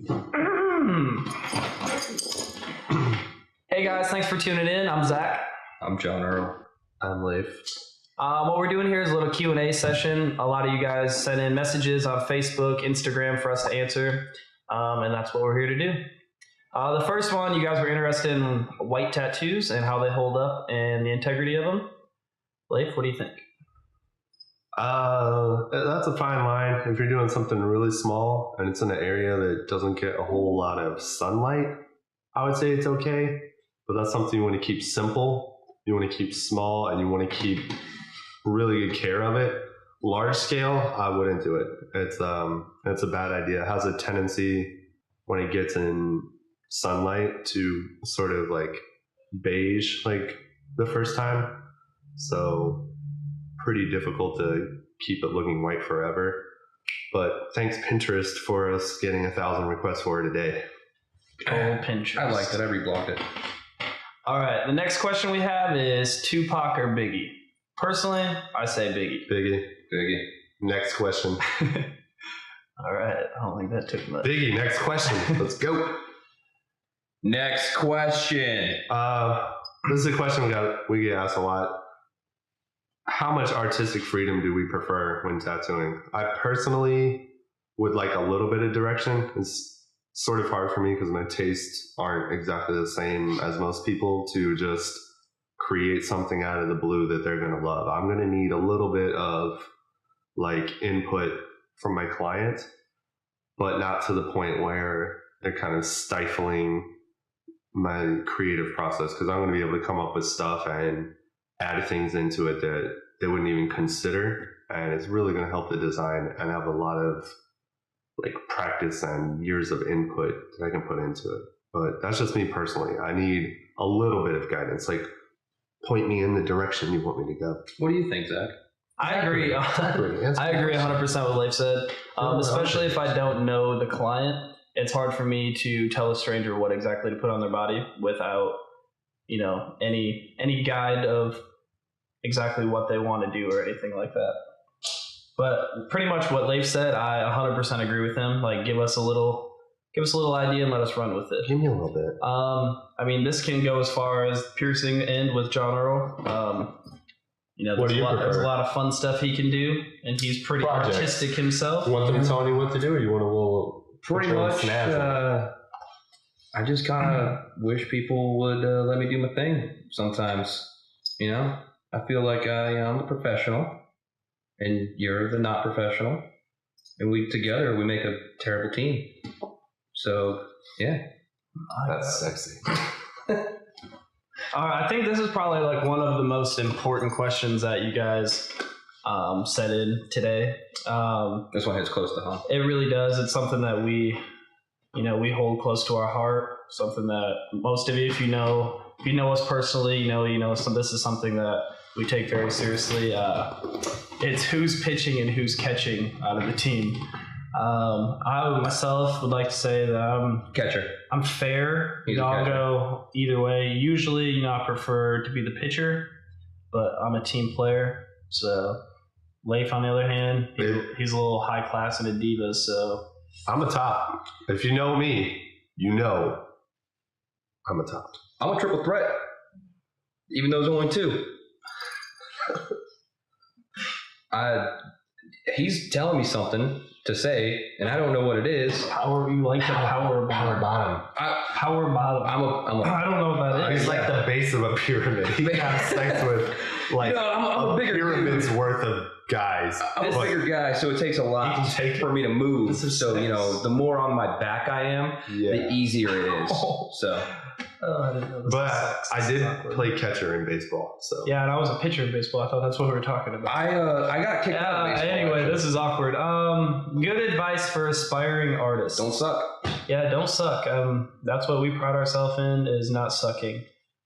Hey guys, thanks for tuning in. I'm Zach. I'm John Earl. I'm Leif. What we're doing here is a little Q&A session. A lot of you guys sent in messages on Facebook, Instagram for us to answer, and that's what we're here to do. The first one, you guys were interested in white tattoos and how they hold up and the integrity of them. Leif, what do you think? That's a fine line. If you're doing something really small and it's in an area that doesn't get a whole lot of sunlight, I would say it's okay. But that's something you want to keep simple. You want to keep small, and you want to keep really good care of it. Large scale, I wouldn't do it. It's a bad idea. It has a tendency when it gets in sunlight to sort of like beige like the first time. So pretty difficult to keep it looking white forever. But thanks Pinterest for us getting 1,000 requests for it a day. Oh, Pinterest. I liked it. I reblogged it. All right, the next question we have is Tupac or Biggie? Personally, I say Biggie. Biggie. Next question. All right, I don't think that took much. Biggie, next question. Let's go. Next question. This is a question we get asked a lot. How much artistic freedom do we prefer when tattooing? I personally would like a little bit of direction. It's sort of hard for me because my tastes aren't exactly the same as most people to just create something out of the blue that they're going to love. I'm going to need a little bit of like input from my client, but not to the point where they're kind of stifling my creative process, because I'm going to be able to come up with stuff and add things into it that they wouldn't even consider, and it's really going to help the design and have a lot of like practice and years of input that I can put into it. But that's just me personally. I need a little bit of guidance, like point me in the direction you want me to go. What do you think, Zach? I agree. I agree 100% with what Leif said. Especially if I don't know the client, it's hard for me to tell a stranger what exactly to put on their body without, any guide of exactly what they want to do or anything like that. But pretty much what Leif said, I 100% agree with him. Like, give us a little idea and let us run with it. Give me a little bit. This can go as far as piercing end with John Earl. There's a lot of fun stuff he can do, and he's pretty artistic himself. You want them telling you what to do, or you want a little pretty much? I just kind of wish people would let me do my thing sometimes. I feel like I'm a professional, and you're the not professional, and we make a terrible team. So yeah, that's sexy. I think this is probably like one of the most important questions that you guys sent in today. This one hits close to home. It really does. It's something that we hold close to our heart. Something that most of you, if you know us personally, so this is something that we take very seriously. It's who's pitching and who's catching out of the team. I myself would like to say that I'm catcher. I'm fair. I'll go either way. Usually, I prefer to be the pitcher, but I'm a team player. So Leif, on the other hand, he's a little high class and a diva. So I'm a top. If you know me, I'm a top. I'm a triple threat, even though there's only two. He's telling me something to say, and I don't know what it is. You like the power bottom. Power bottom. I don't know what that is. He's like the base of a pyramid. He has sex with like I'm a bigger pyramid's dude. Worth of guys. I'm a bigger guy, so it takes a lot for me to move. So the more on my back I am, the easier it is. So. I didn't know this. But I did play catcher in baseball. So yeah, and I was a pitcher in baseball. I thought that's what we were talking about. I got kicked out of baseball. Anyway, this is awkward. Good advice for aspiring artists. Don't suck. Yeah, don't suck. That's what we pride ourselves in, is not sucking.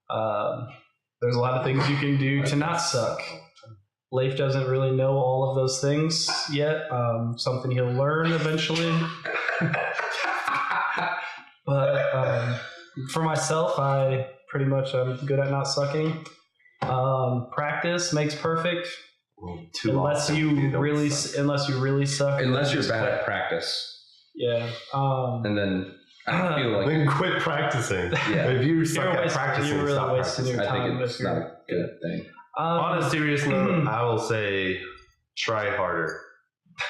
There's a lot of things you can do to not suck. Leif doesn't really know all of those things yet. Something he'll learn eventually. But for myself, I'm good at not sucking. Practice makes perfect. Unless you really suck. Unless you're bad at practice. Yeah. And then I feel like Then quit practicing. Yeah. If you suck at practicing, you're really stop wasting practicing. your I time. think it's not a good thing. On a serious note, I will say try harder.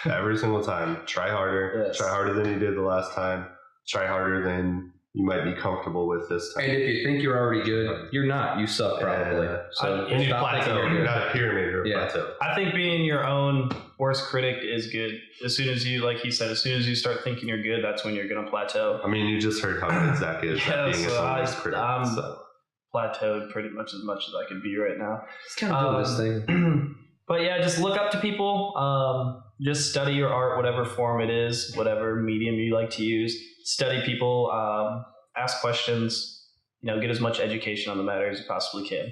Every single time. Try harder. Yes. Try harder than you did the last time. Try harder than you might be comfortable with this time. And if you think you're already good, you're not. You suck probably. So And you stop thinking plateau. you're You're good. not a pyramid, you're a Yeah. plateau. I think being your own worst critic is good. As soon as you, like he said, as soon as you start thinking you're good, that's when you're going to plateau. I mean, you just heard how good Zach is at being his own worst critic. I'm So. plateaued pretty much as I can be right now. It's kind of doing this thing. But yeah, just look up to people. Just study your art, whatever form it is, whatever medium you like to use. Study people. Ask questions. Get as much education on the matter as you possibly can.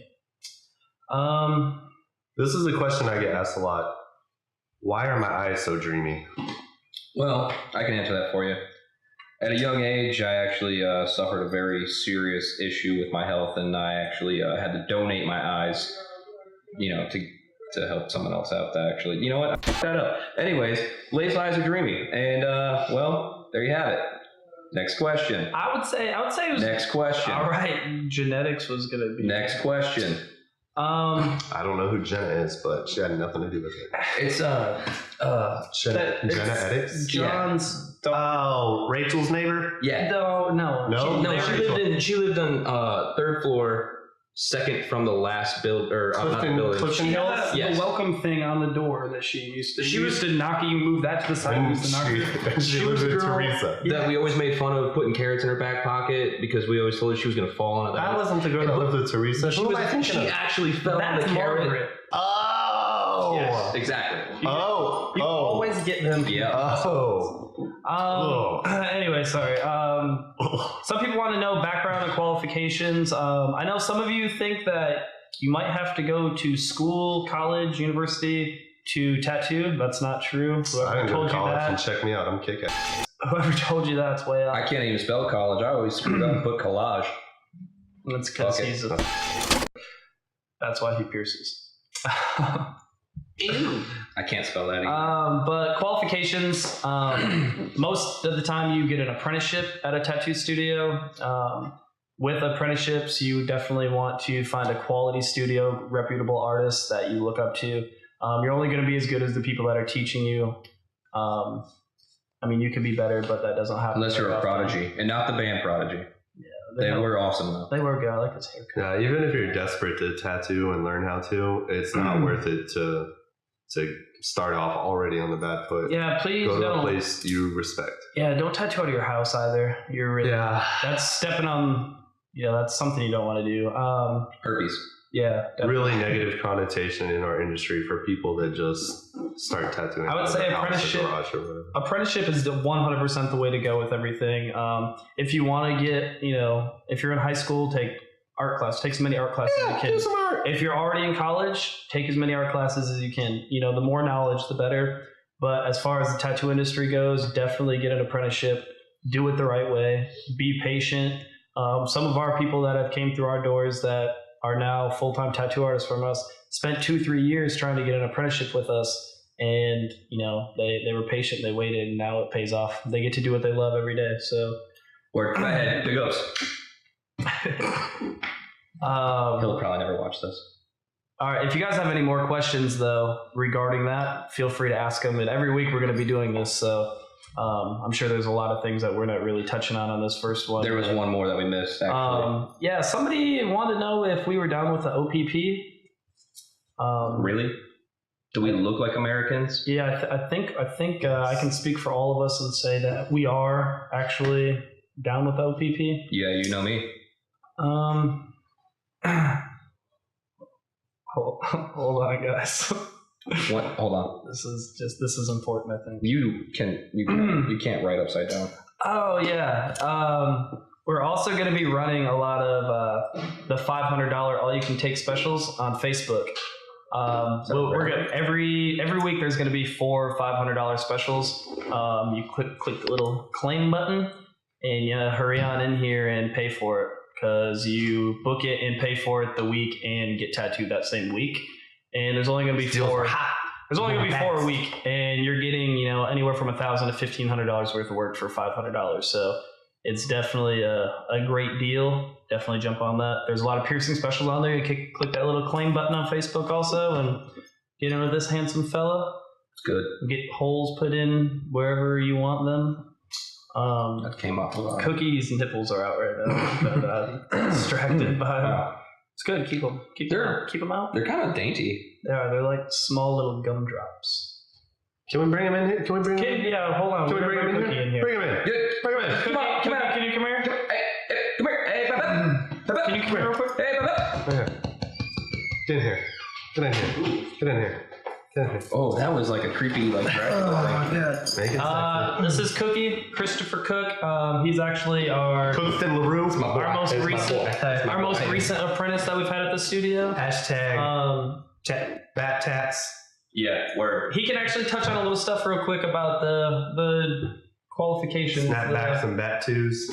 This is a question I get asked a lot. Why are my eyes so dreamy? Well, I can answer that for you. At a young age, I actually suffered a very serious issue with my health, and I actually had to donate my eyes, to help someone else out. That actually, you know what? I fucked that up. Anyways, Lay's eyes are dreamy, and well, there you have it. Next question. I would say it was Next question. all right. Genetics was gonna be Next question. I don't know who Jenna is, but she had nothing to do with it. It's Jenna Edix? John's Oh, Rachel's neighbor? yeah. No. No, she lived on third floor, second from the last build or not building. Clifton She Hills? had Yes. the welcome thing on the door that she used to. She used to knock it. You move that to the side. Used to knock it. She was lived the with girl Teresa. that we always made fun of putting carrots in her back pocket because we always told her she was going to fall on it. That wasn't the girl that lived with Teresa. Who am I thinking She of? actually fell on the That's carrot. Margaret. Oh! Yes. Exactly. You always get them. Yeah. Oh. Anyway, sorry. Some people want to know background and qualifications. I know some of you think that you might have to go to school, college, university to tattoo. That's not true. I Whoever didn't go told to you college and that, check me out. I'm kick ass. whoever told you that's way up. I can't even spell college. I always screwed up and put collage. That's because Okay. he's a. That's why he pierces. Ew. I can't spell that either. But qualifications, most of the time you get an apprenticeship at a tattoo studio. With apprenticeships, you definitely want to find a quality studio, reputable artists that you look up to. You're only going to be as good as the people that are teaching you. I mean, you could be better, but that doesn't happen. Unless you're very a often. Mm-hmm. prodigy. And not the band Prodigy. They Were awesome, though. They were good. I like his haircut. Yeah, even if you're desperate to tattoo and learn how to, it's not worth it to start off already on the bad foot. Yeah, please Go to don't. a place you respect. Yeah, don't tattoo out of your house either. You're really. Yeah. That's stepping on. That's something you don't want to do. Herpes. Yeah. Definitely. Really negative connotation in our industry for people that just start tattooing. I would out of say their house or apprenticeship- garage or whatever. Apprenticeship is 100% the way to go with everything. If you want to get, if you're in high school, take art class. Take as many art classes as you can. do some art. If you're already in college, take as many art classes as you can. The more knowledge, the better. But as far as the tattoo industry goes, definitely get an apprenticeship. Do it the right way. Be patient. Some of our people that have came through our doors that are now full-time tattoo artists from us spent 2-3 years trying to get an apprenticeship with us. And, they were patient. They waited, and now it pays off. They get to do what they love every day. So, Go ahead. Big ups. He'll probably never watch this. All right. If you guys have any more questions, though, regarding that, feel free to ask them. And every week we're going to be doing this. So I'm sure there's a lot of things that we're not really touching on this first one. There was one more that we missed, actually. Yeah, somebody wanted to know if we were down with the OPP. Really? Do we look like Americans? Yeah, I think I can speak for all of us and say that we are actually down with the OPP. Yeah, you know me. Hold on, guys. What? Hold on. This is important, I think. You can't write upside down. Oh yeah. We're also going to be running a lot of the $500 all-you-can-take specials on Facebook. We're gonna, every week there's going to be 4 $500 specials. You click the little claim button and you hurry on in here and pay for it, because you book it and pay for it the week and get tattooed that same week. And there's only going to be 4. There's only going to be 4 a week, and you're getting, anywhere from $1,000 to $1,500 worth of work for $500. So it's definitely a great deal. Definitely jump on that. There's a lot of piercing specials on there. You can click that little claim button on Facebook also and get in with this handsome fella. It's good. Get holes put in wherever you want them. That came off a lot. Cookies and nipples are out right now. But, distracted by them. Wow. It's good. Keep them. Keep them out. They're kind of dainty. They're like small little gumdrops. Can we bring him in here? Can we bring him in? Yeah, hold on. Can we bring him in here? Bring him in. Bring him in. Come on. Can you come here? Hey, come here. Hey, Baba. Can you come here real quick? Hey, Baba. Get in here. Get in here. Get in here. Get in here. Oh, that was like a creepy, like, God. Make it This is Cookie, Christopher Cook. He's actually our Cooked in LaRue. most recent apprentice that we've had at the studio. Hashtag bat tats. Yeah, word. He can actually touch on a little stuff real quick about the qualifications, Snapbacks and bat twos.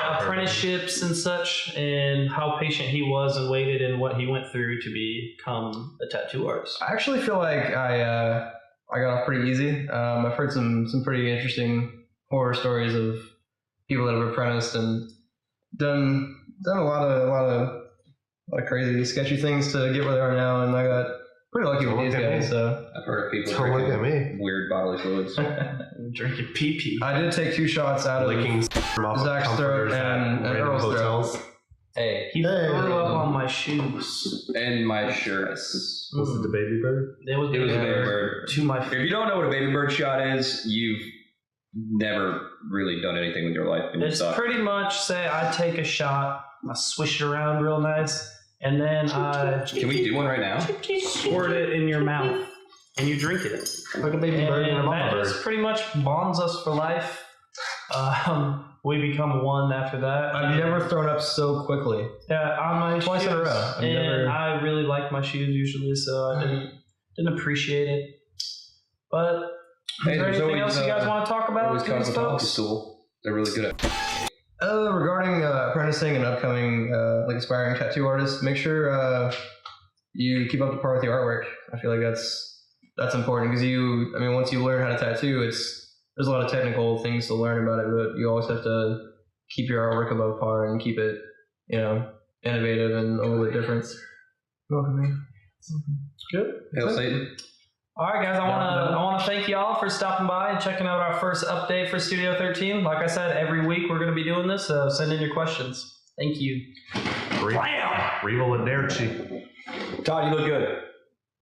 apprenticeships and such, and how patient he was and waited and what he went through to become a tattoo artist. I actually feel like I got off pretty easy. I've heard some pretty interesting horror stories of people that have apprenticed and done a lot of crazy, sketchy things to get where they are now, and I got pretty lucky with these guys. So I've heard of people Don't look at me. drinking weird bodily fluids. Drinking pee-pee. I did take 2 shots out of Licking from off Zach's comforters throat at and random Earl's throat. hotels. Hey, He threw up on my shoes. and my shirt. Was it the baby bird? It was It was a baby bird. to my If you don't know what a baby bird shot is, you've never really done anything with your life. And you It's suck. pretty much say I take a shot, I swish it around real nice, and then I Can we do one right now? squirt it in your mouth, and you drink it. Like a baby bird and a And mama that bird. just pretty much bonds us for life. We become one after that. I've never thrown up so quickly. Yeah, on my Twice shoes. in a row. I've And never- I really like my shoes usually, so I didn't appreciate it. But Hey, is there there's anything always, else you guys want to talk about? Always with comes these with a folks? stool. They're really good at. Regarding apprenticing and upcoming aspiring tattoo artists, make sure you keep up to par with your artwork. I feel like that's important because once you learn how to tattoo, there's a lot of technical things to learn about it, but you always have to keep your artwork above par and keep it, innovative and a little bit different. You're welcome, man. Good. Hail Satan. All right, guys. I want to thank y'all for stopping by and checking out our first update for Studio 13. Like I said, every week we're going to be doing this, so send in your questions. Thank you. Arrivederci. Todd, you look good.